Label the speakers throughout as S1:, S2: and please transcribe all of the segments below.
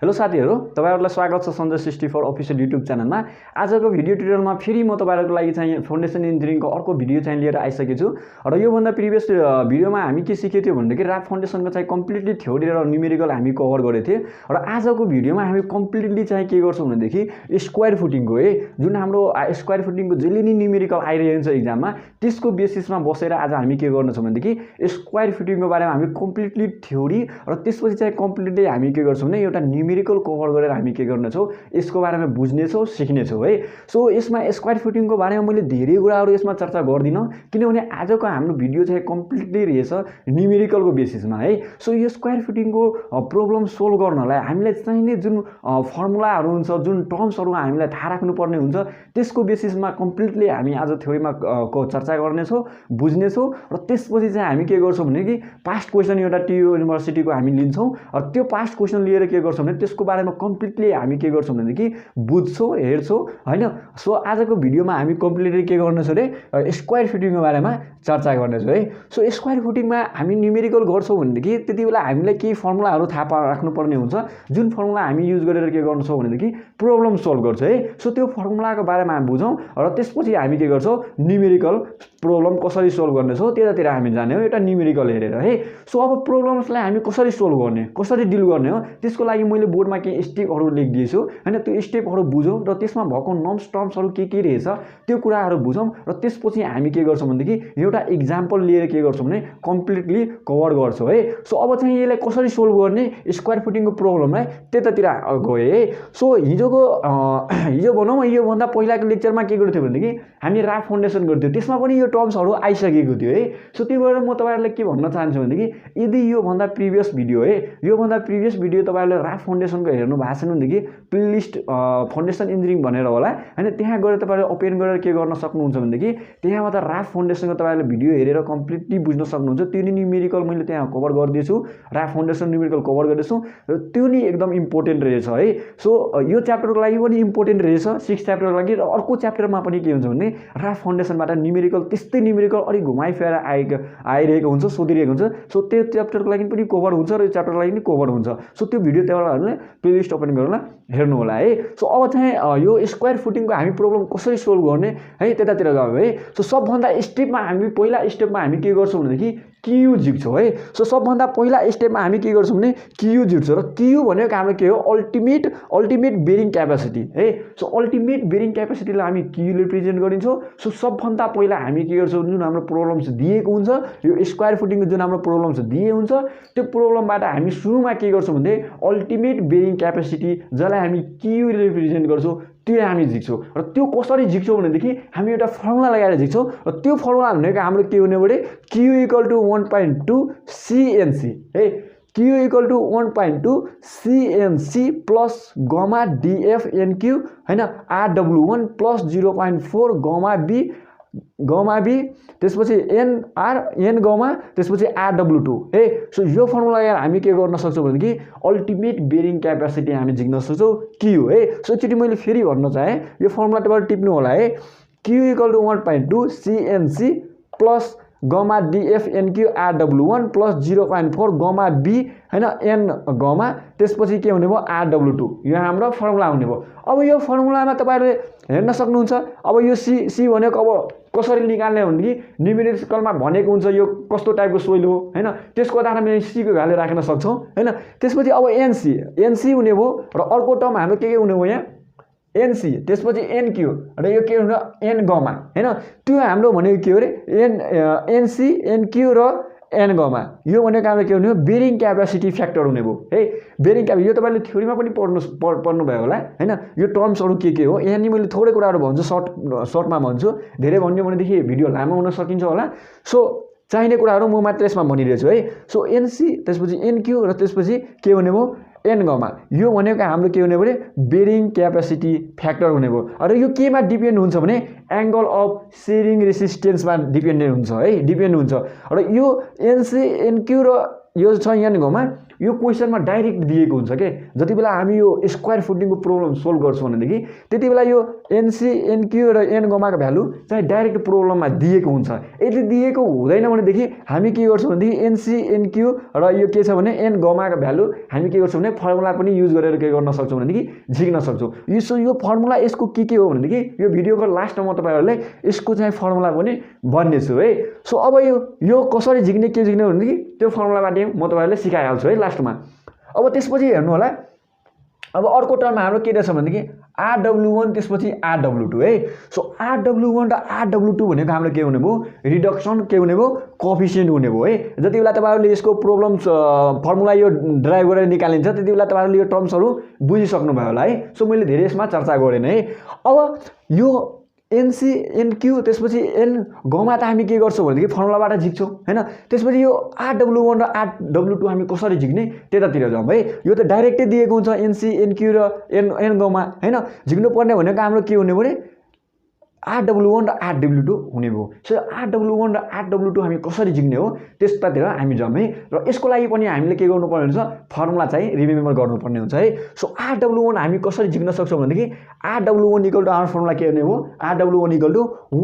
S1: Hello साथीहरु, तपाईहरुलाई स्वागत छ सञ्जय 64 अफिसियल युट्युब च्यानलमा। आजको भिडियो ट्युटोरियलमा फेरि म तपाईहरुको लागि चाहिँ फाउन्डेसन इन्जिनियरिङको अर्को भिडियो चाहिँ लिएर आइसकेको छु। र यो भन्दा प्रिभियस भिडियोमा हामी के सिकेको थियौ भन्दाखेरि र्याप फाउन्डेसनको चाहिँ कम्प्लिटली थ्योरी र न्यूमेरिकल हामी कभर गरेको थियौ। र आजको भिडियोमा हामी कम्प्लिटली चाहिँ के गर्छौं भनेदेखि स्क्वायर फुटिङको जुन हाम्रो स्क्वायर फुटिङको जहिले नि न्यूमेरिकल आइरहेको छ एक्जाममा, त्यसको बेसिसमा बसेर आज हामी के गर्न छौं भनेदेखि स्क्वायर फुटिङको बारेमा हामी कम्प्लिटली थ्योरी र त्यसपछि चाहिँ कम्प्लिटली हामी के गर्छौं भने एउटा न्यूमेरिकल कभर गरेर हामी के गर्नेछौं, यसको बारेमा बुझ्नेछौं, सिक्नेछौं है। सो यसमा स्क्वायर फुटिङको बारेमा मैले धेरै कुराहरु यसमा चर्चा गर्दिन, किनभने आजको हाम्रो भिडियो चाहिँ कम्प्लिटली रहेछ न्यूमेरिकलको बेसिसमा है। सो यो स्क्वायर फुटिङको प्रब्लम सोल्भ गर्नलाई हामीलाई चाहिने जुन फर्मुलाहरु हुन्छ, जुन टर्म्सहरु हामीलाई थाहा राख्नुपर्ने हुन्छ, त्यसको बेसिसमा कम्प्लिटली हामी आज थ्योरीमा चर्चा गर्नेछौं, बुझ्नेछौं। र त्यसपछि चाहिँ हामी के गर्छौं भने कि पास्ट क्वेशन एउटा टियु युनिभर्सिटीको हामी लिन्छौं र त्यो पास्ट क्वेशन लिएर के गर्छौं भने त्यसको बारेमा कम्प्लिटली हामी के गर्छौं भनेदेखि बुझ्छौं, हेर्छौं हैन। सो आजको भिडियोमा हामी कम्प्लिटली के गर्नेछौं रे स्क्वायर फुटिङको बारेमा चर्चा गर्नेछौं है। सो स्क्वायर फुटिङमा हामी न्यूमेरिकल गर्छौं भनेदेखि त्यतिबेला हामीलाई केही फर्मुलाहरु थाहा राख्नुपर्ने हुन्छ, जुन फर्मुला हामी युज गरेर के गर्छौं भनेदेखि प्रब्लम सोल्भ गर्छौं है। सो त्यो फर्मुलाको बारेमा हामी बुझौं र त्यसपछि हामी के गर्छौं न्यूमेरिकल प्रब्लम कसरी सोल्भ गर्नेछौं त्यतातिर हामी जाने हो, एउटा न्यूमेरिकल हेरेर है। सो अब प्रब्लम्सलाई हामी कसरी सोल्भ गर्ने, कसरी डिल गर्ने हो, त्यसको लागि मैले बोर्डमा केही स्टेपहरु लेखिदिएछु हैन। त्यो स्टेपहरु बुझौं र त्यसमा भएको नम्स टर्म्सहरु के रहेछ त्यो कुराहरु बुझौं र त्यसपछि हामी के गर्छौं भनेदेखि एउटा एक्जाम्पल लिएर के गर्छौं भने कम्प्लिटली कभर गर्छौं है। सो अब चाहिँ यसलाई कसरी सोल्भ गर्ने स्क्वायर फुटिङको प्रब्लमलाई त्यतातिर गए है। सो हिजो भनौं यो भन्दा पहिलाको लेक्चरमा के गर्थ्यो भनेदेखि हामी र्याप फाउन्डेसन गर्थ्यौ, त्यसमा पनि यो टर्म्सहरु आइसकेको थियो है। सो त्यो भएर म तपाईहरुलाई के भन्न चाहन्छु भनेदेखि यदि यो भन्दा प्रिभियस भिडियो यो भन्दा प्रिभियस भिडियो तपाईहरुले र्याप फाउन्डेसनको हेर्नु भएको छैन भनेदेखि प्लेलिस्ट फाउन्डेसन इन्जिनियरिङ भनेर होला हैन, त्यहाँ गएर तपाईहरुले ओपन गरेर के गर्न सक्नुहुन्छ भनेदेखि त्यहाँबाट र्याप फाउन्डेसनको तपाईहरुले भिडियो हेरेर कम्प्लिटली बुझ्न सक्नुहुन्छ। त्यो नि न्यूमेरिकल मैले त्यहाँ कभर गर्दिएछु, र्याप फाउन्डेसन न्यूमेरिकल कभर गर्दैछु र त्यो नि एकदम इम्पोर्टेन्ट रहेछ है। सो यो च्याप्टरको लागि पनि इम्पोर्टेन्ट रहेछ, 6 च्याप्टरको लागि। र अर्को च्याप्टरमा पनि के हुन्छ भने र्याप फाउन्डेसनबाट न्यूमेरिकल त्यस्तै न्यूमेरिकल अलि घुमाइ फेर आइरहेको हुन्छ, सोधिरहेको हुन्छ। सो त्यो च्याप्टरको लागि पनि कभर हुन्छ र यो च्याप्टरको लागि पनि कभर हुन्छ। सो त्यो भिडियो तपाईहरुले प्लेलिस्ट ओपन गरेर हेर्नु होला है। सो अब चाहिँ यो स्क्वायर फुटिङको हामी प्रब्लम कसरी सोल्भ गर्ने है त्यतातिर गयौ है। सो सबभन्दा पहिला स्टेपमा हामी के गर्छौं भनेदेखि क्यू झिक्छौं है। सो सबभन्दा पहिला स्टेपमा हामी के गर्छौं भने क्यू झिक्छौं र क्यू भनेको हाम्रो के हो अल्टिमेट बेरिङ क्यापेसिटी है। सो अल्टिमेट बेरिङ क्यापेसिटीलाई हामी क्यू ले रिप्रेजेन्ट गरिन्छौं। सो सबभन्दा पहिला हामी के गर्छौं, जुन हाम्रो प्रब्लम्स दिएको हुन्छ, यो स्क्वायर फुटिङको जुन हाम्रो प्रब्लम्स दिएको हुन्छ, त्यो प्रब्लमबाट हामी सुरुमा के गर्छौं भने अल्टिमेट बेरिङ क्यापेसिटी जसलाई हामी क्यू ले रिप्रेजेन्ट गर्छौं त्यो हामी झिक्छौं। र त्यो कसरी झिक्छौं भनेदेखि हामी एउटा फर्मुला लगाएर झिक्छौं र त्यो फर्मुला भनेको हाम्रो के हुने भने q = 1.2 CNC है। q = 1.2 CNC plus gamma DF_NQ हैन, R_W1 प्लस 0.4 गामा B त्यसपछि N गामा त्यसपछि R_W2 है। सो यो फर्मुला लगाएर हामी के गर्न सक्छौं भनेदेखि अल्टिमेट बेरिङ क्यापेसिटी हामी झिक्न सक्छौं क्यू है। सो एकचोटी मैले फेरि भन्न चाहे, यो फर्मुला तपाईहरु टिप्नु होला है। q = 1.2 CNC plus gamma DF_NQ R_W1 plus 0.4 gamma B हैन, N गामा त्यसपछि के हुने भयो R_W2। यो हाम्रो फर्मुला हुने भयो। अब यो फर्मुलामा तपाईहरुले हेर्न सक्नुहुन्छ। अब यो C भनेको अब कसरी निकाल्ने भनेदेखि न्यूमेरिकलमा भनेको हुन्छ यो कस्तो टाइपको सोइल हो हैन, त्यसको आधारमा हामी C को भ्यालु राख्न सक्छौं हैन। त्यसपछि अब NC हुने भयो र अर्को टर्म हाम्रो के हुने भयो यहाँ NC त्यसपछि NQ र यो के हुने N गामा हैन। त्यो हाम्रो भनेको के हो रे NC NQ र N गामा। यो भनेको हाम्रो के हुने हो बेरिङ क्यापेसिटी फ्याक्टर हुने भयो है। बेरिङ क्यापेसिटी यो तपाईले थ्योरीमा पनि पढ्नु भयो होला हैन। यो टर्म्सहरु के हो यहाँ नि मैले थोरै कुराहरु भन्छु, सर्टमा भन्छु, धेरै भन्यो भनेदेखि भिडियो लामो हुन सकिन्छ होला। सो चाहिने कुराहरु म मात्र यसमा भनिरहेछु है। सो NC त्यसपछि NQ र त्यसपछि के हुने भयो N गामा। यो भनेको हाम्रो के हुने भने बेरिङ क्यापेसिटी फ्याक्टर हुने भयो। र यो केमा डिपेन्ड हुन्छ भने एंगल अफ शेयरिङ रेसिस्टेन्समा डिपेन्ड हुन्छ है, डिपेन्ड हुन्छ। र यो NC NQ र यो छ N गामा यो क्वेसनमा डाइरेक्ट दिएको हुन्छ के जति बेला हामी यो स्क्वायर फुटिङको प्रब्लम सोल्भ गर्छौँ भनेदेखि त्यति बेला यो एनसी एनक्यू र एन गमाको भ्यालु चाहिँ डाइरेक्ट प्रब्लममा दिएको हुन्छ यदि दिएको हुँदैन भनेदेखि हामी के गर्छौँ भनेदेखि एनसी एनक्यू र यो के छ भने एन गमाको भ्यालु हामी के गर्छौँ भने फर्मुला पनि युज गरेर के गर्न सक्छौँ भनेदेखि झिक्न सक्छौँ यो फर्मुला यसको के हो भनेदेखि यो भिडियोको लास्टमा म तपाईँहरूलाई यसको चाहिँ फर्मुला पनि भन्नेछु है सो अब यो कसरी झिक्ने के झिक्ने भनेदेखि त्यो फर्मुलाबाट म तपाईँहरूलाई सिकाइहाल्छु है लास्टमा अब त्यसपछि हेर्नु होला अब अर्को टर्ममा हाम्रो के रहेछ भनेदेखि RW1 त्यसपछि RW2 है सो RW1 र RW2 भनेको हाम्रो के हुने भयो रिडक्सन के हुने भयो कोएफिसिएन्ट हुने भयो है जति बेला तपाईहरुले यसको प्रब्लम फर्मुला यो ड्राइभ गरेर निकालिन्छ त्यति बेला तपाईहरुले यो टर्म्सहरु बुझिसक्नु भयो होला है सो मैले धेरै यसमा चर्चा गरेन है अब यो एनसी एनक्यू त्यसपछि एन गमा त हामी के गर्छौं भनेदेखि फर्मुलाबाट झिक्छौं हैन त्यसपछि यो RW1 र RW2 हामी कसरी झिक्ने त्यतातिर जाउँ है यो त डाइरेक्टै दिएको हुन्छ एनसी एनक्यू र एन गमा हैन झिक्नु पर्ने भनेको हाम्रो के हुने भने RW1 र RW2 हुने भयो सो RW1 र RW2 हामी कसरी झिक्ने हो त्यस्तातिर हामी जाउँ है र यसको लागि पनि हामीले के गर्नुपर्ने हुन्छ फर्मुला चाहिँ रिमेम्बर गर्नुपर्ने हुन्छ है सो RW1 हामी कसरी झिक्न सक्छौं भनेदेखि RW1 our फर्मुला के हुने हो RW1 1/2 *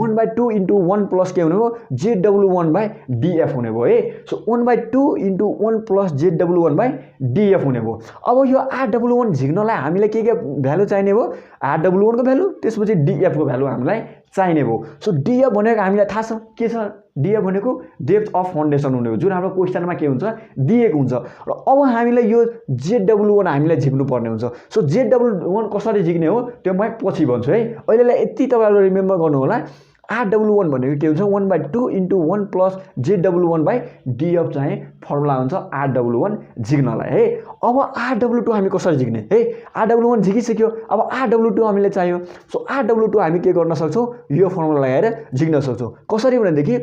S1: 1 + के हुने हो ZW1/df हुने भयो है सो 1/2 * 1 + ZW1/df हुने भयो अब यो RW1 झिक्नलाई हामीले के भ्यालु चाहिने हो RW1 को भ्यालु त्यसपछि df को भ्यालु हामीलाई चाहिने भयो सो df भनेको हामीलाई थाहा छ के छ df भनेको डेप्थ अफ फाउन्डेसन हुने हो जुन हाम्रो क्वेशनमा के हुन्छ दिएको हुन्छ र अब हामीले यो ZW1 हामीलाई झिक्नु पर्ने हुन्छ सो ZW1 कसरी झिक्ने हो त्यो म पछि भन्छु है अहिलेलाई यति तपाईहरुले रिमेम्बर गर्नु होला RW1 भनेको के हुन्छ 1/2 * 1 + ZW1/df चाहिँ फर्मुला हुन्छ RW1 झिक्नलाई है अब RW2 हामी कसरी झिक्ने है RW1 झिकिसक्यो अब RW2 हामीले चाहियो सो RW2 हामी के गर्न सक्छौं यो फर्मुला लगाएर झिक्न सक्छौं कसरी भनेदेखि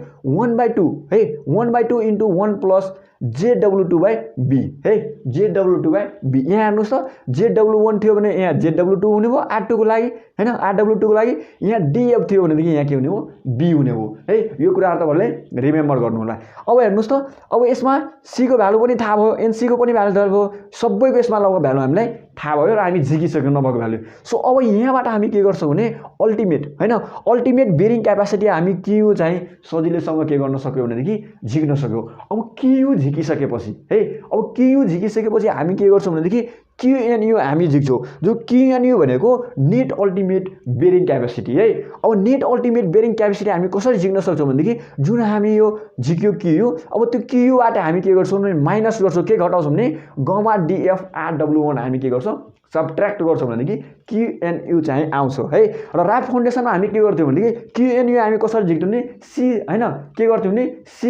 S1: 1/2 है 1/2 * 1 + ZW2/b है ZW2/b यहाँ हेर्नुस् त ZW1 थियो भने यहाँ ZW2 हुने भयो R2 को लागि हैन RW2 को लागि यहाँ df थियो भनेदेखि यहाँ के हुने हो b हुने हो है यो कुरा तपाईहरुले रिमेम्बर गर्नु होला अब हेर्नुस् त अब यसमा c को भ्यालु पनि थाहा भयो nc को पनि भ्यालु थाहा भयो सबैको यसमा लगभग भ्यालु हामीलाई थाहा भयो र हामी झिकिसक्यौ नभएको भ्यालु सो अब यहाँबाट हामी के गर्छौं भने अल्टिमेट हैन अल्टिमेट बेरिङ क्यापासिटी हामी क्यू चाहिँ सजिलैसँग के गर्न सक्यौ भनेदेखि झिक्न सक्यौ अब क्यू झिकिसकेपछि है अब क्यू झिकिसकेपछि हामी के गर्छौं भनेदेखि QNU हामी झिक्छौं जो QNU भनेको नेट अल्टिमेट बेरिङ क्यापासिटी है अब नेट अल्टिमेट बेरिङ क्यापासिटी हामी कसरी झिक्न सक्छौं भनेदेखि जुन हामी यो झिक्यो QU अब त्यो QU बाट हामी के गर्छौं भने माइनस गर्छौं के घटाउँछौं भने गमा df RW1 हामी के गर्छौं सबट्र्याक्ट गर्छौं भनेदेखि QNU चाहिँ आउँछ है र र्याप फाउन्डेसनमा हामी के गर्थ्यौ भनेदेखि QNU हामी कसरी झिक्थ्यौ नि C हैन के गर्थ्यौ नि C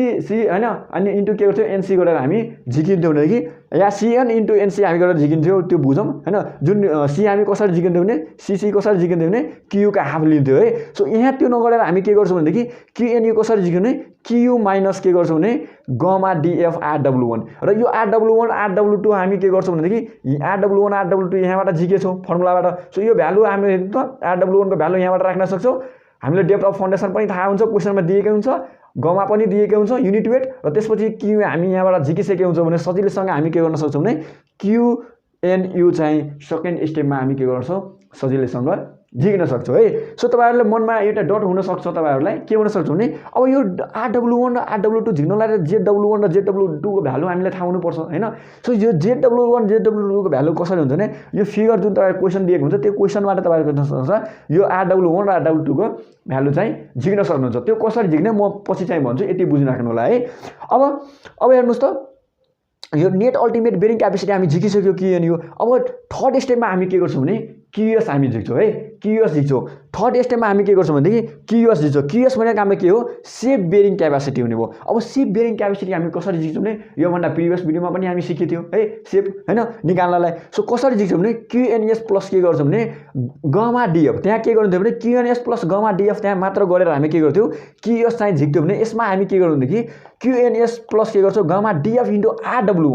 S1: हैन अनि इन्टु के गर्थ्यौ NC गरेर हामी झिकिन्थ्यौ भनेदेखि या CN * NC हामी गरेर झिकिन्थ्यौ त्यो बुझौं हैन जुन C हामी कसरी झिकिन्थ्यौ भने CC कसरी झिकिन्थ्यौ भने QU का हाफ लिन्थ्यौ है सो यहाँ त्यो नगरेर हामी के गर्छौं भनेदेखि QNU कसरी झिक्यौ भने QU माइनस के गर्छौं भने गमा df RW1 र यो RW1 RW2 हामी के गर्छौं भनेदेखि RW1 RW2 यहाँबाट झिकेछौं फर्मुलाबाट सो यो भ्यालु हामीले हेर्नु त RW1 को भ्यालु यहाँबाट राख्न सक्छौं हामीले डेप्थ अफ फाउन्डेसन पनि थाहा हुन्छ क्वेशनमा दिएकै हुन्छ गमा पनि दिएकै हुन्छ युनिट वेट र त्यसपछि क्यू हामी यहाँबाट झिकिसके हुन्छ भने सजिलैसँग हामी के गर्न सक्छौं भने QNU चाहिँ सेकेन्ड स्टेपमा हामी के गर्छौं सजिलैसँग झिक्न सक्छौं है सो तपाईहरुले मनमा एउटा डट हुन सक्छ तपाईहरुलाई के हुन सक्छ भने अब यो RW1 र RW2 झिक्नलाई ZW1 र ZW2 को भ्यालु हामीले थाहा हुनु पर्छ हैन सो यो ZW1 ZW2 को भ्यालु कसरी हुन्छ भने यो फिगर जुन तपाईहरु क्वेशन दिएको हुन्छ त्यो क्वेशनबाट तपाईहरुले गर्न सक्नुहुन्छ यो RW1 र RW2 को भ्यालु चाहिँ झिक्न सक्नुहुन्छ त्यो कसरी झिक्ने म पछि चाहिँ भन्छु यति बुझिराख्नु होला है अब हेर्नुस् त यो नेट अल्टिमेट बेरिङ क्यापासिटी हामी झिकिसक्यो QNU अब थर्ड स्टेपमा हामी के गर्छौं भने QS हामी झिक्छौं है QS झिक्छौं थर्ड स्टेपमा हामी के गर्छौं भनेदेखि QS झिक्छौं QS भनेको हाम्रो के हो सेप बेरिङ क्यापासिटी हुने भयो अब सेप बेरिङ क्यापासिटी हामी कसरी झिक्छौं भने यो भन्दा प्रिभियस भिडियोमा पनि हामी सिकेथ्यौ है सेप हैन निकाल्नलाई सो कसरी झिक्छौं भने QNS प्लस के गर्छौं भने गमा df त्यहाँ के गर्नु थियो भने QNS प्लस गमा df त्यहाँ मात्र गरेर हामी के गर्थ्यौ QS चाहिँ झिक्थ्यौ भने यसमा हामी के गर्नुदेखि QNS प्लस के गर्छौं गमा df *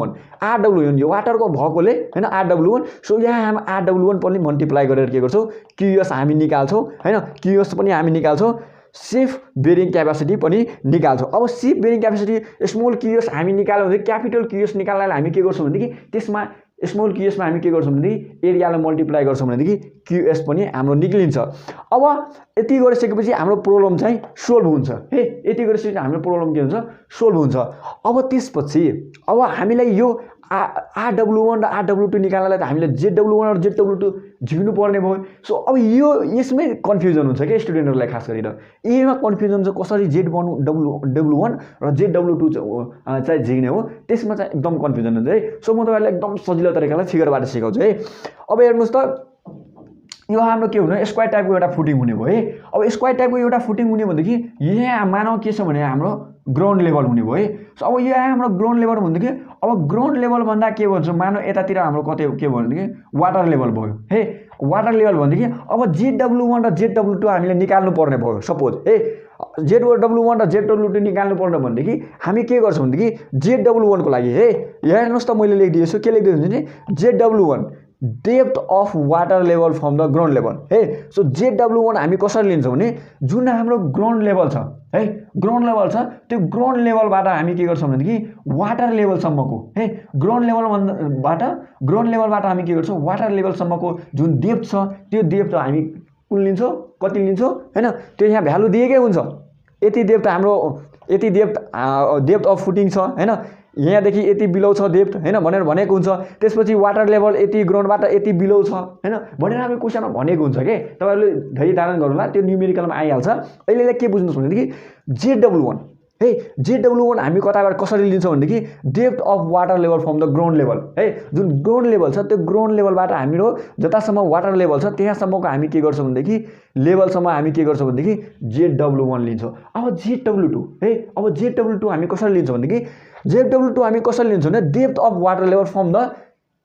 S1: RW1 यो वाटरको भएकोले हैन RW1 सो यहाँ हामी RW1 पनि मल्टिप्लाई गरेर के गर्छौं QS हामी निकाल्छौं हैन QS पनि हामी निकाल्छौं सेफ बेरिङ क्यापेसिटी पनि निकाल्छौँ। अब safe bearing capacity small QS हामी निकाल्यो भने क्यापिटल क्युएस निकाल्नलाई हामी के गर्छौँ भनेदेखि त्यसमा स्मल क्युएसमा हामी के गर्छौँ भनेदेखि एरियालाई मल्टिप्लाई गर्छौँ भनेदेखि क्युएस पनि हाम्रो निक्लिन्छ। अब यति गरिसकेपछि हाम्रो प्रब्लम चाहिँ सोल्भ हुन्छ है। यति गरिसकेपछि हाम्रो प्रब्लम के हुन्छ सोल्भ हुन्छ। अब त्यसपछि अब हामीलाई यो RW1 र RW2 निकाल्नलाई त हामीले ZW1 र ZW2 झिक्नु पर्ने भयो। सो अब यो यसमै कन्फ्युजन हुन्छ क्या स्टुडेन्टहरूलाई, खास गरेर एमा कन्फ्युजन छ कसरी ZW1 र ZW2 चाहिँ झिक्ने हो, त्यसमा चाहिँ एकदम कन्फ्युजन हुन्छ है। सो म तपाईँहरूलाई एकदम सजिलो तरिकाले फिगरबाट सिकाउँछु है। अब हेर्नुहोस् त यो हाम्रो के हुने स्क्वायर टाइपको एउटा फुटिङ हुने भयो है। अब स्क्वायर टाइपको एउटा फुटिङ हुने भनेदेखि यहाँ मानव के छ भने हाम्रो ग्राउन्ड लेभल हुने भयो है। सो अब यहाँ हाम्रो ग्राउन्ड लेभल भनेदेखि अब ग्राउन्ड लेभल भन्दा के भन्छ मानव यतातिर हाम्रो कतै के भयो भनेदेखि वाटर लेभल भयो है। वाटर लेभल भनेदेखि अब ZW1 र ZW2 हामीले निकाल्नु पर्ने भयो सपोज है। ZW1 र ZW2 निकाल्नु पर्ने भनेदेखि हामी के गर्छौँ भनेदेखि ZW1 को लागि है हेर्नुहोस् त मैले लेखिदिएको छु के लेखिदिएको छु भने ZW1 depth of water level from the ground level है। सो ZW1 हामी कसरी लिन्छौँ भने जुन हाम्रो ग्राउन्ड लेभल छ है, ग्राउन्ड लेभल छ त्यो ग्राउन्ड लेभलबाट हामी के गर्छौँ भनेदेखि वाटर लेभलसम्मको है ग्राउन्ड लेभलबाट हामी के गर्छौँ वाटर लेभलसम्मको जुन डेप्थ छ त्यो डेप्थ हामी कुन लिन्छौँ कति लिन्छौँ हैन, त्यो यहाँ भ्यालु दिएकै हुन्छ। यति डेप्थ हाम्रो यति डेप्थ अफ फुटिङ छ हैन, यहाँदेखि यति बिलो छ डेप्थ हैन भनेर भनेको हुन्छ। त्यसपछि वाटर लेभल यति ग्राउन्डबाट यति बिलो छ हैन भनेर हामी क्वेसनमा भनेको हुन्छ के। तपाईहरुले धेरै धारण गर्नुला त्यो न्युमेरिकलमा आइहाल्छ। अहिले के बुझ्नुस् भनेदेखि ZW1 है ZW1 हामी कताबाट कसरी लिन्छौँ भनेदेखि depth of water level from the ground level है। जुन ग्राउन्ड लेभल छ त्यो ग्राउन्ड लेभलबाट हाम्रो जतासम्म वाटर लेभल छ त्यहाँसम्मको हामी के गर्छौँ भनेदेखि लेभलसम्म हामी के गर्छौँ भनेदेखि ZW1 लिन्छौँ। अब ZW2 है अब ZW2 हामी कसरी लिन्छौँ भनेदेखि ZW2 हामी कसरी लिन्छौँ भने depth of water level from the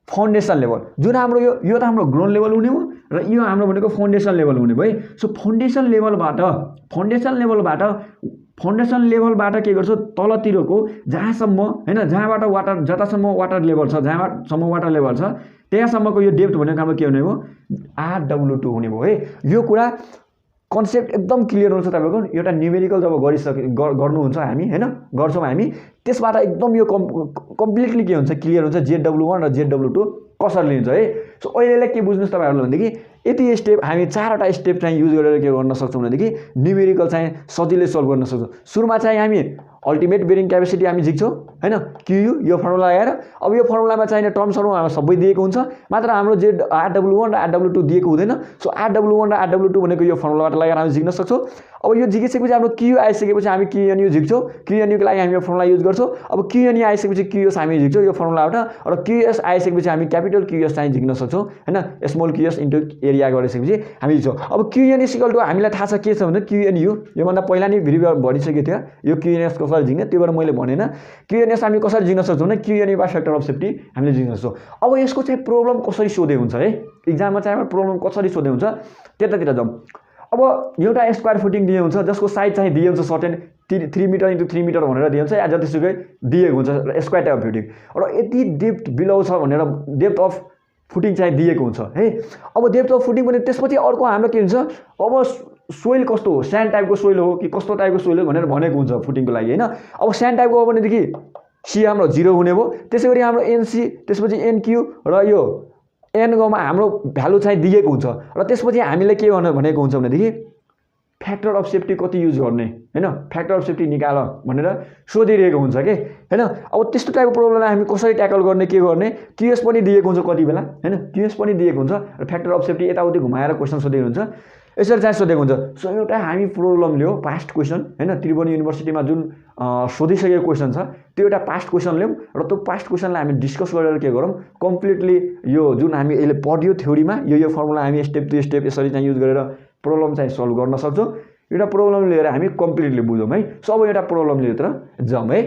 S1: foundation level. जुन हाम्रो यो त हाम्रो ग्राउन्ड लेभल हुने हो र यो हाम्रो भनेको फाउन्डेसन लेभल हुने भयो है। सो फाउन्डेसन लेभलबाट के गर्छौँ तलतिरको जहाँसम्म हैन जहाँबाट वाटर जतासम्म वाटर लेभल छ जहाँसम्म वाटर लेभल छ त्यहाँसम्मको यो डेप्थ भनेको हाम्रो के हुने हो RW2 हुने भयो है। यो कुरा कन्सेप्ट एकदम क्लियर हुन्छ तपाईको। एउटा न्युमेरिकल जब गर्नुहुन्छ हामी हैन गर्छौँ हामी त्यसबाट एकदम यो कम्प्लिटली के हुन्छ क्लियर हुन्छ ZW1 र ZW2 कसरी लिन्छ है। सो अहिले के बुझ्नुस् तपाईहरुले भनेदेखि यति स्टेप हामी चारवटा स्टेप चाहिँ युज गरेर के गर्न सक्छौँ भनेदेखि न्युमेरिकल चाहिँ सजिलै सल्भ गर्न सक्छौँ। सुरुमा चाहिँ हामी अल्टिमेट बेरिङ क्यापेसिटी हामी झिक्छौँ हैन QU यो फर्मुला लगाएर। अब यो फर्मुलामा चाहिने टर्म्सहरु हाम्रो सबै दिएको हुन्छ मात्र हाम्रो RW1 र RW2 दिएको हुँदैन। सो RW1 र RW2 भनेको यो फर्मुलाबाट लगाएर हामी झिक्न सक्छौँ। अब यो झिकिसकेपछि हाम्रो QU आइसकेपछि हामी QNU झिक्छौँ। QNU को लागि हामी यो फर्मुला युज गर्छौँ। अब QNU आइसकेपछि QS हामी झिक्छौँ यो फर्मुलाबाट र QS आइसकेपछि हामी क्यापिटल QS चाहिँ झिक्न सक्छौँ हैन स्मल QS इन्टु एरिया गरिसकेपछि हामी झिक्छौँ। अब QN इक्वल टु हामीलाई थाहा छ के छ भने QNU यो भन्दा पहिला नै भिडियो भनिसकेको थियो यो QNS कसरी झिक्ने त्यो भएर मैले भनेन। QNS हामी कसरी झिक्न सक्छौँ भने QNU by factor of safety हामीले झिक्न सक्छौँ। अब यसको चाहिँ प्रब्लम कसरी सोधे हुन्छ है एक्जाममा चाहिँ हाम्रो प्रब्लम कसरी सोधे हुन्छ त्यतातिर जाउँ। अब एउटा स्क्वायर फुटिङ दिए हुन्छ जसको साइज चाहिँ दिए हुन्छ सर्टेन 3 मिटर इन्टु 3 मिटर भनेर दिए हुन्छ या जतिसुकै दिएको हुन्छ स्क्वायर टाइप फुटिङ र यति डेप्थ बिलो छ भनेर डेप्थ अफ फुटिङ चाहिँ दिएको हुन्छ है। अब डेप्थ अफ फुटिङ भने त्यसपछि अर्को हाम्रो के हुन्छ अब सोइल कस्तो हो स्यान्ड टाइपको सोइल हो कि कस्तो टाइपको सोइल हो भनेर भनेको हुन्छ फुटिङको लागि हैन। अब स्यान्ड टाइपको हो भनेदेखि C हाम्रो 0 हुने भयो। त्यसैगरी हाम्रो NC त्यसपछि NQ र यो N गमा हाम्रो भ्यालु चाहिँ दिएको हुन्छ र त्यसपछि हामीले के भनेको हुन्छ भनेदेखि फ्याक्टर अफ सेफ्टी कति युज गर्ने हैन फ्याक्टर अफ सेफ्टी निकाल भनेर सोधिरहेको हुन्छ के हैन। अब त्यस्तो टाइपको प्रब्लमलाई हामी कसरी ट्याकल गर्ने के गर्ने QS पनि दिएको हुन्छ कति बेला हैन QS पनि दिएको हुन्छ र फ्याक्टर अफ सेफ्टी यताउति घुमाएर क्वेशन सोधेको हुन्छ यसरी चाहिँ सोधेको हुन्छ। सो एउटा हामी प्रब्लम लियो पास्ट क्वेशन हैन त्रिभुवन युनिभर्सिटीमा जुन सोधिसकेको क्वेशन छ त्यो एउटा पास्ट क्वेशन ल्याउँ र त्यो पास्ट क्वेशनलाई हामी डिस्कस गरेर के गरौँ कम्प्लिटली यो जुन हामी अहिले पढ्यो थ्योरीमा यो फर्मुला हामी स्टेप टु स्टेप यसरी चाहिँ युज गरेर प्रब्लम चाहिँ सल्भ गर्न सक्छौँ। एउटा प्रब्लम लिएर हामी कम्प्लिटली बुझौँ है। सो अब एउटा प्रब्लम लिएर जाउँ है।